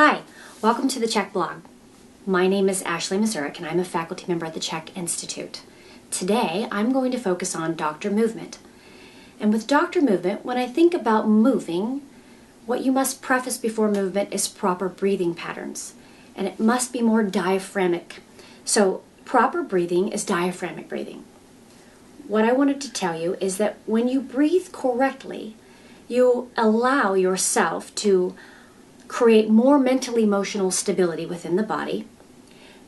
Hi, welcome to the CHEK Blog. My name is Ashley Mazurek and I'm a faculty member at the CHEK Institute. Today I'm going to focus on doctor movement. And with doctor movement, when I think about moving, what you must preface before movement is proper breathing patterns. And it must be more diaphragmic. So proper breathing is diaphragmic breathing. What I wanted to tell you is that when you breathe correctly, you allow yourself to create more mental emotional stability within the body.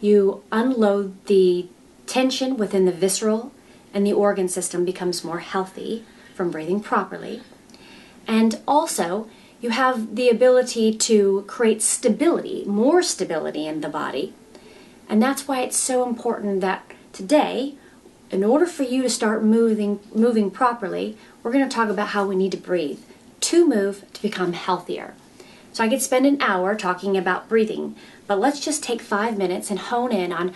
You unload the tension within the visceral, and the organ system becomes more healthy from breathing properly. And also, you have the ability to create stability, more stability in the body. And that's why it's so important that today, in order for you to start moving properly, we're going to talk about how we need to breathe to move to become healthier. So I could spend an hour talking about breathing, but let's just take 5 minutes and hone in on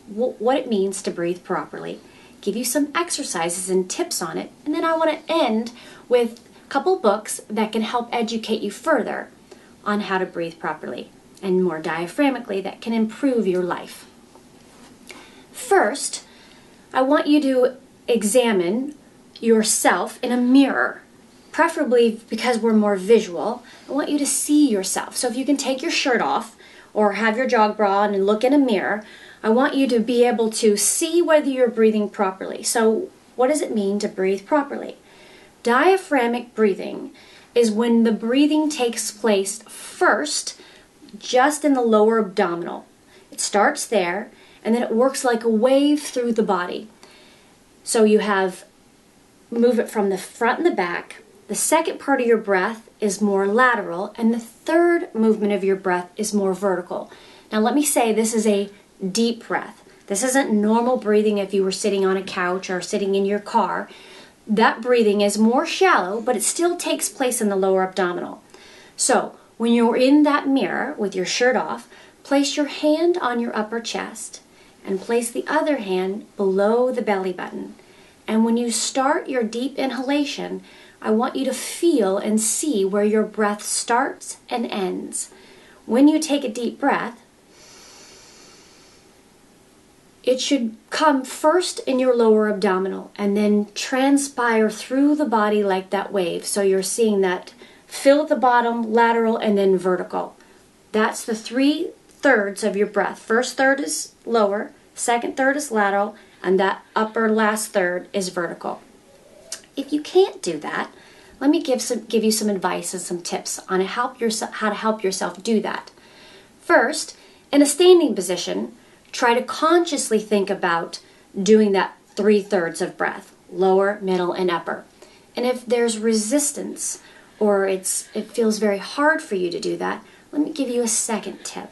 what it means to breathe properly, give you some exercises and tips on it, and then I want to end with a couple books that can help educate you further on how to breathe properly and more diaphragmically that can improve your life. First, I want you to examine yourself in a mirror. Preferably because we're more visual, I want you to see yourself. So if you can take your shirt off or have your jog bra on and look in a mirror, I want you to be able to see whether you're breathing properly. So what does it mean to breathe properly? Diaphragmic breathing is when the breathing takes place first just in the lower abdominal. It starts there and then it works like a wave through the body. So you move it from the front and the back. The second part of your breath is more lateral, and the third movement of your breath is more vertical. Now let me say this is a deep breath. This isn't normal breathing if you were sitting on a couch or sitting in your car. That breathing is more shallow, but it still takes place in the lower abdominal. So when you're in that mirror with your shirt off, place your hand on your upper chest and place the other hand below the belly button. And when you start your deep inhalation, I want you to feel and see where your breath starts and ends. When you take a deep breath, it should come first in your lower abdominal and then transpire through the body like that wave. So you're seeing that fill at the bottom, lateral, and then vertical. That's the 3/3 of your breath. First third is lower, second third is lateral, and that upper last third is vertical. If you can't do that, let me give you some advice and some tips on how to help yourself do that. First, in a standing position, try to consciously think about doing that 3/3 of breath, lower, middle, and upper. And if there's resistance or it feels very hard for you to do that, let me give you a second tip.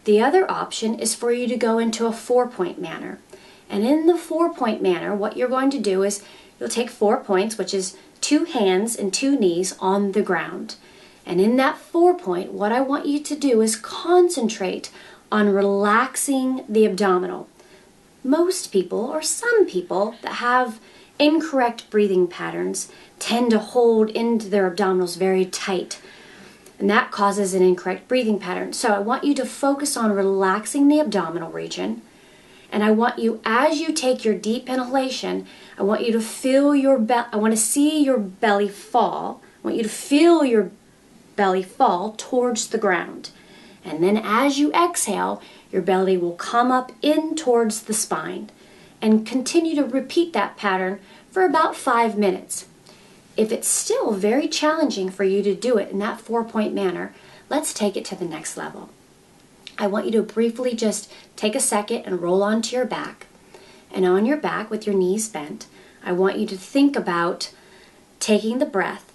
The other option is for you to go into a 4-point manner. And in the 4-point manner, what you're going to do is you'll take 4 points, which is 2 hands and 2 knees on the ground. And in that 4-point, what I want you to do is concentrate on relaxing the abdominal. Most people, or some people that have incorrect breathing patterns, tend to hold into their abdominals very tight. And that causes an incorrect breathing pattern. So I want you to focus on relaxing the abdominal region. And I want you, as you take your deep inhalation, I want you to feel I want to see your belly fall. I want you to feel your belly fall towards the ground. And then as you exhale, your belly will come up in towards the spine. And continue to repeat that pattern for about 5 minutes. If it's still very challenging for you to do it in that 4-point manner, let's take it to the next level. I want you to briefly just take a second and roll onto your back. And on your back with your knees bent, I want you to think about taking the breath.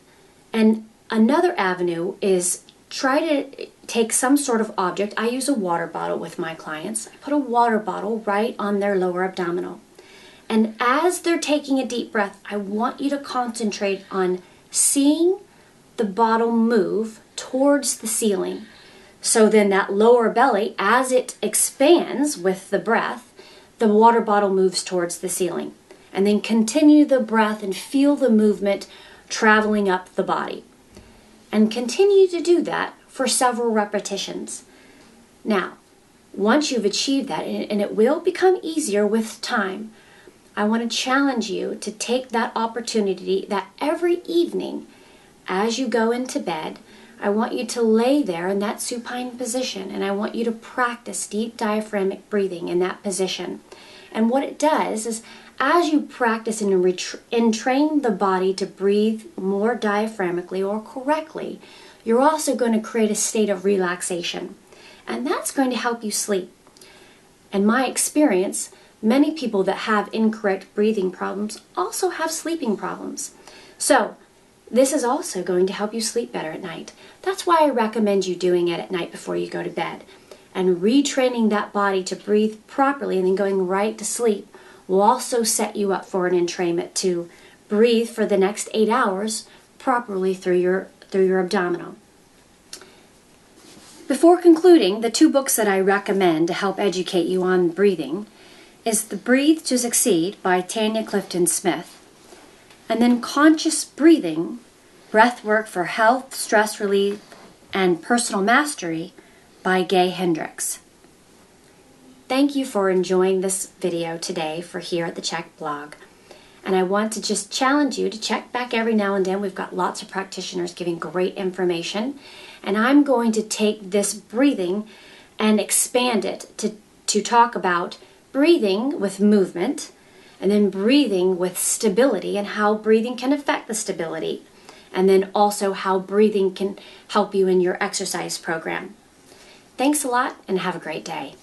And another avenue is try to take some sort of object. I use a water bottle with my clients. I put a water bottle right on their lower abdominal. And as they're taking a deep breath, I want you to concentrate on seeing the bottle move towards the ceiling. So then that lower belly, as it expands with the breath, the water bottle moves towards the ceiling. And then continue the breath and feel the movement traveling up the body. and continue to do that for several repetitions. Now, once you've achieved that, and it will become easier with time, I want to challenge you to take that opportunity that every evening as you go into bed, I want you to lay there in that supine position, and I want you to practice deep diaphragmatic breathing in that position. And what it does is, as you practice and train the body to breathe more diaphragmically or correctly, you're also going to create a state of relaxation. And that's going to help you sleep. In my experience, many people that have incorrect breathing problems also have sleeping problems. So, this is also going to help you sleep better at night. That's why I recommend you doing it at night before you go to bed. And retraining that body to breathe properly and then going right to sleep will also set you up for an entrainment to breathe for the next 8 hours properly through your abdominal. Before concluding, the 2 books that I recommend to help educate you on breathing is The Breathe to Succeed by Tanya Clifton Smith, and then Conscious Breathing, Breathwork for Health, Stress Relief, and Personal Mastery by Gay Hendricks. Thank you for enjoying this video today for here at the CHEK Blog. And I want to just challenge you to check back every now and then. We've got lots of practitioners giving great information. And I'm going to take this breathing and expand it to talk about breathing with movement, and then breathing with stability and how breathing can affect the stability, and then also how breathing can help you in your exercise program. Thanks a lot and have a great day.